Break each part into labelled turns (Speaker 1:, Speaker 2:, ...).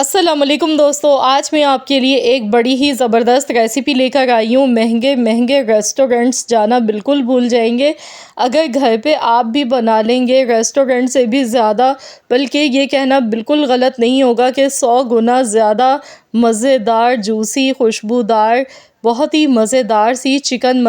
Speaker 1: अस्सलामुअलैकुम दोस्तों, आज मैं आपके लिए एक बड़ी ही ज़बरदस्त रेसिपी लेकर आई हूँ। महंगे महंगे रेस्टोरेंट्स जाना बिल्कुल भूल जाएंगे अगर घर पे आप भी बना लेंगे रेस्टोरेंट से भी ज़्यादा। बल्कि ये कहना बिल्कुल गलत नहीं होगा कि 100 गुना ज़्यादा मज़ेदार, जूसी, खुशबूदार, बहुत ही मज़ेदार सी चिकन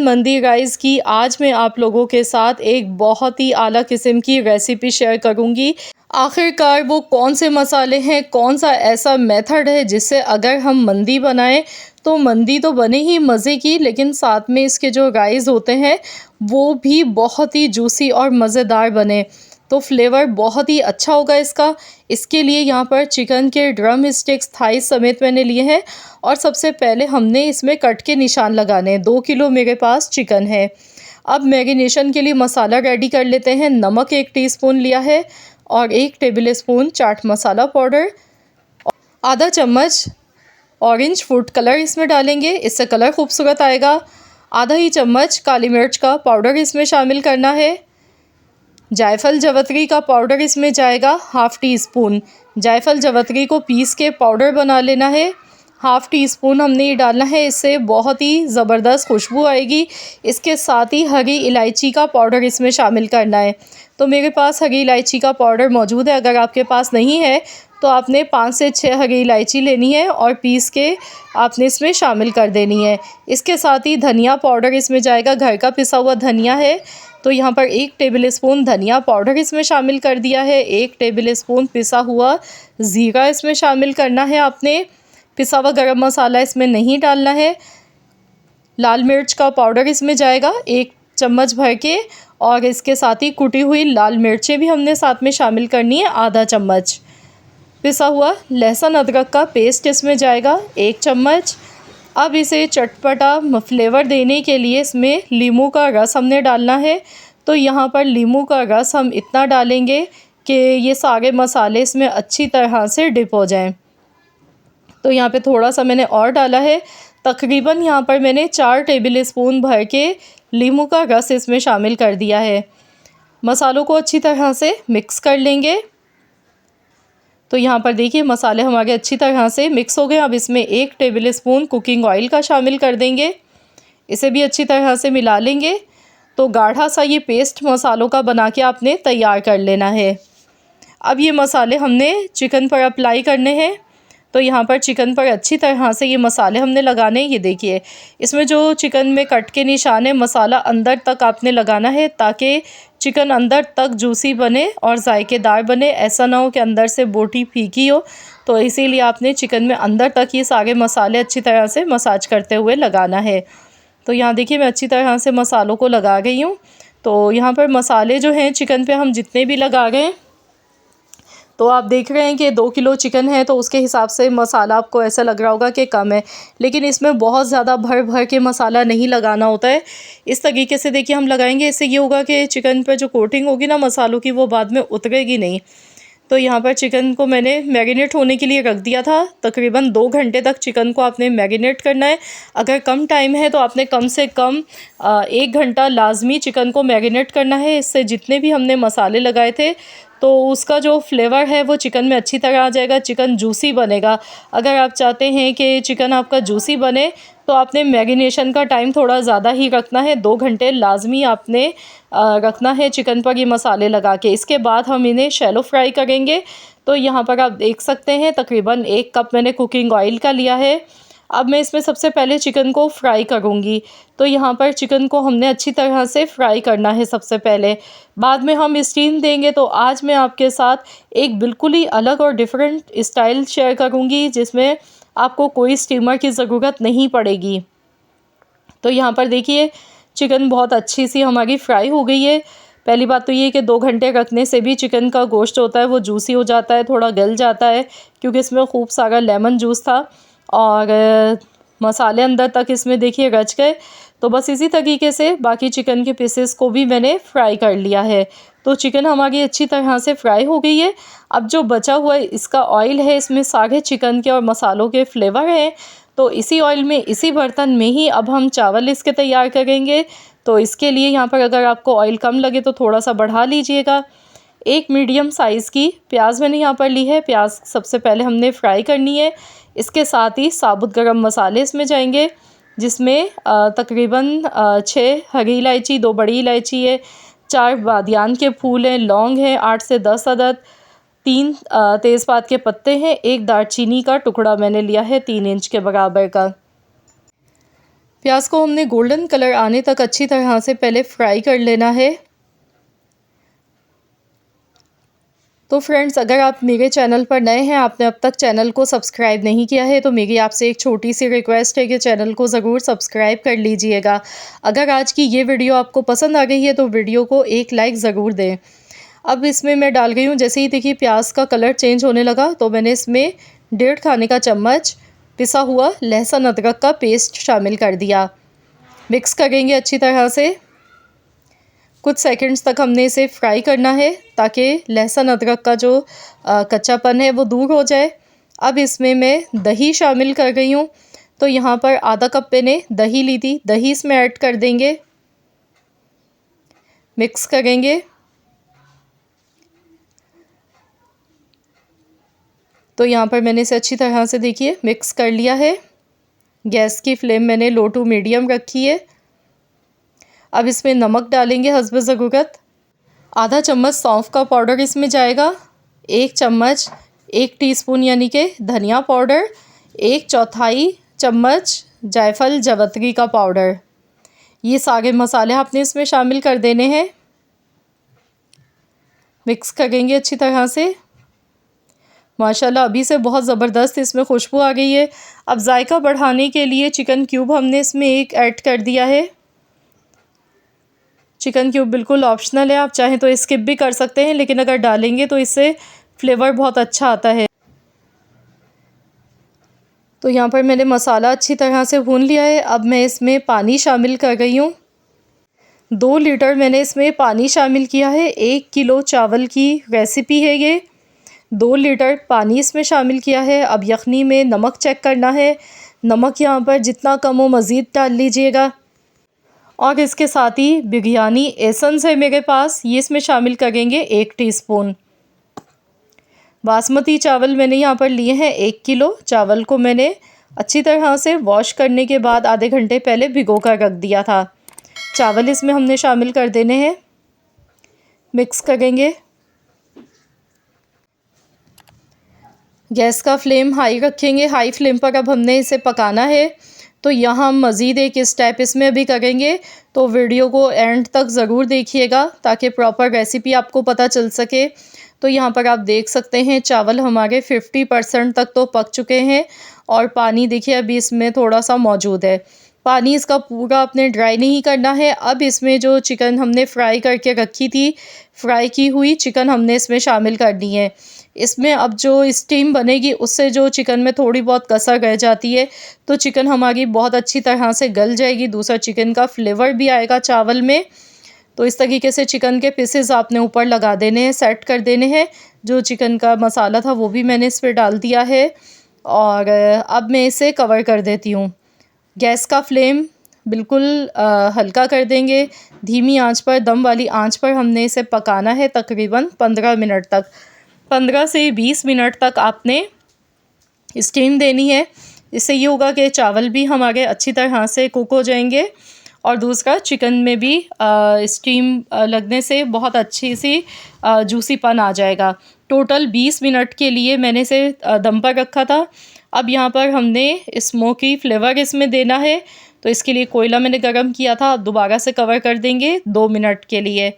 Speaker 1: मंदी राइस की आज मैं आप लोगों के साथ एक बहुत ही आला किस्म की रेसिपी शेयर करूँगी। आखिरकार वो कौन से मसाले हैं, कौन सा ऐसा मेथड है जिससे अगर हम मंदी बनाएं तो मंदी तो बने ही मज़े की, लेकिन साथ में इसके जो राइस होते हैं वो भी बहुत ही जूसी और मज़ेदार बने, तो फ्लेवर बहुत ही अच्छा होगा इसका। इसके लिए यहाँ पर चिकन के ड्रम स्टिक्स थाई समेत मैंने लिए हैं और सबसे पहले हमने इसमें कट के निशान लगाने हैं। 2 किलो मेरे पास चिकन है। अब मैरिनेशन के लिए मसाला रेडी कर लेते हैं। नमक 1 टीस्पून लिया है और 1 table spoon chaat masala powder, आधा चम्मच ऑरेंज फूड कलर इसमें डालेंगे, इससे कलर खूबसूरत आएगा। आधा ही चम्मच काली मिर्च का पाउडर इसमें शामिल करना है। जायफल जवतरी का पाउडर इसमें जाएगा 1/2 टीस्पून। जायफल जवतरी को पीस के पाउडर बना लेना है। 1/2 टीस्पून हमने ये डालना है, इससे बहुत ही ज़बरदस्त खुशबू आएगी। इसके साथ ही हरी इलायची का पाउडर इसमें शामिल करना है। तो मेरे पास हरी इलायची का पाउडर मौजूद है, अगर आपके पास नहीं है तो आपने 5 से 6 हरी इलायची लेनी है और पीस के आपने इसमें शामिल कर देनी है। इसके साथ ही धनिया पाउडर इसमें जाएगा, घर का पिसा हुआ धनिया है, तो यहाँ पर 1 टेबल स्पून धनिया पाउडर इसमें शामिल कर दिया है। 1 टेबल स्पून पिसा हुआ ज़ीरा इसमें शामिल करना है आपने। पिसा हुआ गरम मसाला इसमें नहीं डालना है। लाल मिर्च का पाउडर इसमें जाएगा 1 चम्मच भर के, और इसके साथ ही कुटी हुई लाल मिर्चें भी हमने साथ में शामिल करनी है, आधा चम्मच। पिसा हुआ लहसुन अदरक का पेस्ट इसमें जाएगा 1 चम्मच। अब इसे चटपटा फ्लेवर देने के लिए इसमें नींबू का रस हमने डालना है। तो यहाँ पर नींबू का रस हम इतना डालेंगे कि ये सारे मसाले इसमें अच्छी तरह से डिप हो जाएं। तो यहाँ पे थोड़ा सा मैंने और डाला है, तकरीबन यहाँ पर मैंने 4 टेबल स्पून भर के नींबू का रस इसमें शामिल कर दिया है। मसालों को अच्छी तरह से मिक्स कर लेंगे। तो यहाँ पर देखिए मसाले हमारे अच्छी तरह से मिक्स हो गए। अब इसमें 1 टेबल स्पून कुकिंग ऑयल का शामिल कर देंगे, इसे भी अच्छी तरह से मिला लेंगे। तो गाढ़ा सा ये पेस्ट मसालों का बना के आपने तैयार कर लेना है। अब ये मसाले हमने चिकन पर अप्लाई करने हैं। तो यहाँ पर चिकन पर अच्छी तरह से ये मसाले हमने लगाने हैं। ये देखिए इसमें जो चिकन में कट के निशान है, मसाला अंदर तक आपने लगाना है ताकि चिकन अंदर तक जूसी बने और जायकेदार बने। ऐसा ना हो कि अंदर से बोटी फीकी हो, तो इसीलिए आपने चिकन में अंदर तक ये सारे मसाले अच्छी तरह से मसाज करते हुए लगाना है। तो यहाँ देखिए मैं अच्छी तरह से मसालों को लगा गई हूँ। तो यहाँ पर मसाले जो हैं चिकन पे हम जितने भी लगा गए हैं, तो आप देख रहे हैं कि 2 किलो चिकन है, तो उसके हिसाब से मसाला आपको ऐसा लग रहा होगा कि कम है, लेकिन इसमें बहुत ज़्यादा भर भर के मसाला नहीं लगाना होता है। इस तरीके से देखिए हम लगाएंगे, इससे ये होगा कि चिकन पर जो कोटिंग होगी ना मसालों की, वो बाद में उतरेगी नहीं। तो यहाँ पर चिकन को मैंने मैरिनेट होने के लिए रख दिया था। तकरीबन 2 घंटे तक चिकन को आपने मैरिनेट करना है। अगर कम टाइम है तो आपने कम से कम 1 घंटा लाजमी चिकन को मैरिनेट करना है। इससे जितने भी हमने मसाले लगाए थे तो उसका जो फ्लेवर है वो चिकन में अच्छी तरह आ जाएगा, चिकन जूसी बनेगा। अगर आप चाहते हैं कि चिकन आपका जूसी बने तो आपने मैरिनेशन का टाइम थोड़ा ज़्यादा ही रखना है। 2 घंटे लाजमी आपने रखना है चिकन पर ये मसाले लगा के। इसके बाद हम इन्हें शैलो फ्राई करेंगे। तो यहाँ पर आप देख सकते हैं तकरीबन 1 कप मैंने कुकिंग ऑयल का लिया है। अब मैं इसमें सबसे पहले चिकन को फ्राई करूँगी। तो यहाँ पर चिकन को हमने अच्छी तरह से फ्राई करना है सबसे पहले, बाद में हम स्टीम देंगे। तो आज मैं आपके साथ एक बिल्कुल ही अलग और डिफरेंट स्टाइल शेयर करूँगी जिसमें आपको कोई स्टीमर की ज़रूरत नहीं पड़ेगी। तो यहाँ पर देखिए चिकन बहुत अच्छी सी हमारी फ्राई हो गई है। पहली बात तो ये कि 2 घंटे रखने से भी चिकन का गोश्त होता है वो जूसी हो जाता है, थोड़ा गल जाता है, क्योंकि इसमें खूब सारा लेमन जूस था और मसाले अंदर तक इसमें देखिए रच गए। तो बस इसी तरीके से बाकी चिकन के पीसेस को भी मैंने फ्राई कर लिया है। तो चिकन हमारी अच्छी तरह से फ्राई हो गई है। अब जो बचा हुआ इसका ऑयल है, इसमें सारे चिकन के और मसालों के फ्लेवर हैं। तो इसी ऑयल में, इसी बर्तन में ही अब हम चावल इसके तैयार करेंगे। तो इसके लिए यहाँ पर अगर आपको ऑयल कम लगे तो थोड़ा सा बढ़ा लीजिएगा। एक मीडियम साइज़ की प्याज मैंने यहाँ पर ली है। प्याज सबसे पहले हमने फ्राई करनी है। इसके साथ ही साबुत गरम मसाले इसमें जाएंगे, जिसमें तकरीबन 6 हरी इलायची, 2 बड़ी इलायची है, 4 बादियान के फूल हैं, लौंग हैं 8 से 10 अदद, 3 तेज़पात के पत्ते हैं, 1 दालचीनी का टुकड़ा मैंने लिया है 3 इंच के बराबर का। प्याज को हमने गोल्डन कलर आने तक अच्छी तरह से पहले फ्राई कर लेना है। तो फ्रेंड्स, अगर आप मेरे चैनल पर नए हैं, आपने अब तक चैनल को सब्सक्राइब नहीं किया है, तो मेरी आपसे एक छोटी सी रिक्वेस्ट है कि चैनल को ज़रूर सब्सक्राइब कर लीजिएगा। अगर आज की ये वीडियो आपको पसंद आ गई है तो वीडियो को एक लाइक ज़रूर दें। अब इसमें मैं डाल गई हूँ, जैसे ही देखिए प्याज का कलर चेंज होने लगा तो मैंने इसमें 1.5 खाने का चम्मच पिसा हुआ लहसुन अदरक का पेस्ट शामिल कर दिया। मिक्स करेंगे अच्छी तरह से। कुछ सेकंड्स तक हमने इसे फ्राई करना है ताकि लहसुन अदरक का जो कच्चापन है वो दूर हो जाए। अब इसमें मैं दही शामिल कर रही हूँ। तो यहाँ पर आधा कप मैंने दही ली थी, दही इसमें ऐड कर देंगे। मिक्स करेंगे। तो यहाँ पर मैंने इसे अच्छी तरह से देखिए मिक्स कर लिया है। गैस की फ्लेम मैंने लो टू मीडियम रखी है। अब इसमें नमक डालेंगे हस्ब ज़रूरत। आधा चम्मच सौंफ का पाउडर इसमें जाएगा। 1 चम्मच 1 टीस्पून यानी कि धनिया पाउडर। 1/4 चम्मच जायफल जवतरी का पाउडर। ये सारे मसाले आपने इसमें शामिल कर देने हैं। मिक्स करेंगे अच्छी तरह से। माशाल्लाह अभी से बहुत ज़बरदस्त इसमें खुशबू आ गई है। अब जायका बढ़ाने के लिए चिकन क्यूब हमने इसमें 1 ऐड कर दिया है। चिकन क्यूब बिल्कुल ऑप्शनल है, आप चाहें तो स्किप भी कर सकते हैं, लेकिन अगर डालेंगे तो इससे फ्लेवर बहुत अच्छा आता है। तो यहाँ पर मैंने मसाला अच्छी तरह से भून लिया है। अब मैं इसमें पानी शामिल कर रही हूँ। 2 लीटर मैंने इसमें पानी शामिल किया है। 1 किलो चावल की रेसिपी है ये। 2 लीटर पानी इसमें शामिल किया है। अब यखनी में नमक चेक करना है। नमक यहाँ पर जितना कम हो मज़ीद डाल लीजिएगा। और इसके साथ ही बिरयानी एसेंस है मेरे पास, ये इसमें शामिल करेंगे 1 टीस्पून। बासमती चावल मैंने यहाँ पर लिए हैं 1 किलो। चावल को मैंने अच्छी तरह से वॉश करने के बाद आधे घंटे पहले भिगो कर रख दिया था। चावल इसमें हमने शामिल कर देने हैं। मिक्स करेंगे। गैस का फ्लेम हाई रखेंगे। हाई फ्लेम पर अब हमने इसे पकाना है। तो यहाँ हम मज़ीद एक स्टेप इसमें भी करेंगे, तो वीडियो को एंड तक ज़रूर देखिएगा ताकि प्रॉपर रेसिपी आपको पता चल सके। तो यहाँ पर आप देख सकते हैं चावल हमारे 50% तक तो पक चुके हैं और पानी देखिए अभी इसमें थोड़ा सा मौजूद है। पानी इसका पूरा आपने ड्राई नहीं करना है। अब इसमें जो चिकन हमने फ्राई करके रखी थी, फ्राई की हुई चिकन हमने इसमें शामिल करनी है। इसमें अब जो स्टीम बनेगी उससे जो चिकन में थोड़ी बहुत कसर रह जाती है, तो चिकन हमारी बहुत अच्छी तरह से गल जाएगी। दूसरा चिकन का फ्लेवर भी आएगा चावल में। तो इस तरीके से चिकन के पीसेस आपने ऊपर लगा देने हैं, सेट कर देने हैं। जो चिकन का मसाला था वो भी मैंने इस पर डाल दिया है और अब मैं इसे कवर कर देती हूँ। गैस का फ्लेम बिल्कुल हल्का कर देंगे। धीमी आंच पर, दम वाली आंच पर हमने इसे पकाना है तकरीबन 15 मिनट तक। 15 से 20 मिनट तक आपने स्टीम देनी है। इससे ये होगा कि चावल भी हमारे अच्छी तरह से कुक हो जाएंगे और दूसरा चिकन में भी स्टीम लगने से बहुत अच्छी सी जूसीपन आ जाएगा। टोटल 20 मिनट के लिए मैंने इसे दम पर रखा था। अब यहाँ पर हमने स्मोकी फ्लेवर इसमें देना है, तो इसके लिए कोयला मैंने गरम किया था। दोबारा से कवर कर देंगे 2 मिनट के लिए।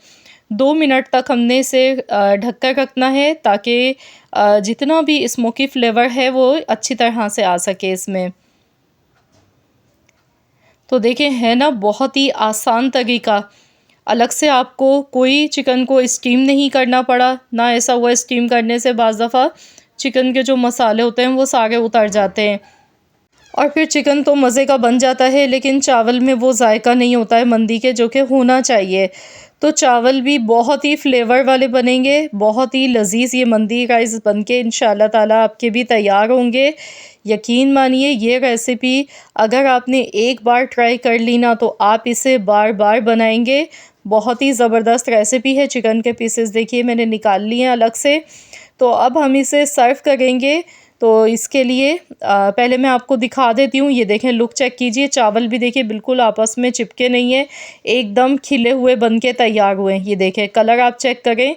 Speaker 1: 2 मिनट तक हमने इसे ढक कर रखना है ताकि जितना भी स्मोकी फ्लेवर है वो अच्छी तरह से आ सके इसमें। तो देखें, है ना बहुत ही आसान तरीका। अलग से आपको कोई चिकन को स्टीम नहीं करना पड़ा, ना ऐसा हुआ स्टीम करने से बाज़ दफ़ा चिकन के जो मसाले होते हैं वो सारे उतर जाते हैं और फिर चिकन तो मज़े का बन जाता है, लेकिन चावल में वो जायका नहीं होता है मंदी के जो कि होना चाहिए। तो चावल भी बहुत ही फ्लेवर वाले बनेंगे, बहुत ही लजीज़ ये मंदी राइस बनके इंशाल्लाह ताला आपके भी तैयार होंगे। यकीन मानिए ये रेसिपी अगर आपने एक बार ट्राई कर ली ना तो आप इसे बार बार बनाएंगे। बहुत ही ज़बरदस्त रेसिपी है। चिकन के पीसेस देखिए मैंने निकाल लिए हैं अलग से। तो अब हम इसे सर्व करेंगे। तो इसके लिए पहले मैं आपको दिखा देती हूँ। ये देखें, लुक चेक कीजिए। चावल भी देखिए बिल्कुल आपस में चिपके नहीं है, एकदम खिले हुए बन के तैयार हुए हैं। ये देखें, कलर आप चेक करें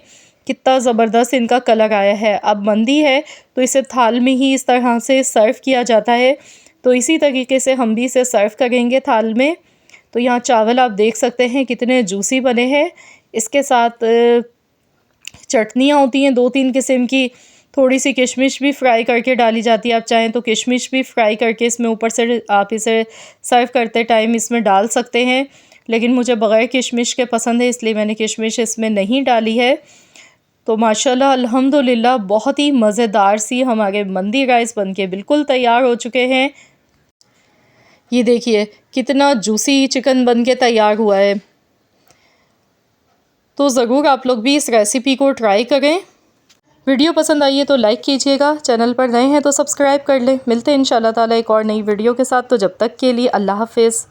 Speaker 1: कितना ज़बरदस्त इनका कलर आया है। अब मंदी है तो इसे थाल में ही इस तरह से सर्व किया जाता है। तो इसी तरीके से हम भी इसे सर्व करेंगे थाल में। तो यहाँ चावल आप देख सकते हैं कितने जूसी बने हैं। इसके साथ चटनियाँ होती हैं 2-3 किस्म की। थोड़ी सी किशमिश भी फ्राई करके डाली जाती है। आप चाहें तो किशमिश भी फ्राई करके इसमें ऊपर से आप इसे सर्व करते टाइम इसमें डाल सकते हैं, लेकिन मुझे बग़ैर किशमिश के पसंद है, इसलिए मैंने किशमिश इसमें नहीं डाली है। तो माशाल्लाह अल्हम्दुलिल्लाह बहुत ही मज़ेदार सी हमारे मंदी राइस बनके बिल्कुल तैयार हो चुके हैं। ये देखिए कितना जूसी चिकन बनके तैयार हुआ है। तो ज़रूर आप लोग भी इस रेसिपी को ट्राई करें। वीडियो पसंद आई है तो लाइक कीजिएगा, चैनल पर नए हैं तो सब्सक्राइब कर लें। मिलते हैं इंशाल्लाह ताला एक और नई वीडियो के साथ। तो जब तक के लिए अल्लाह हाफ़िज़।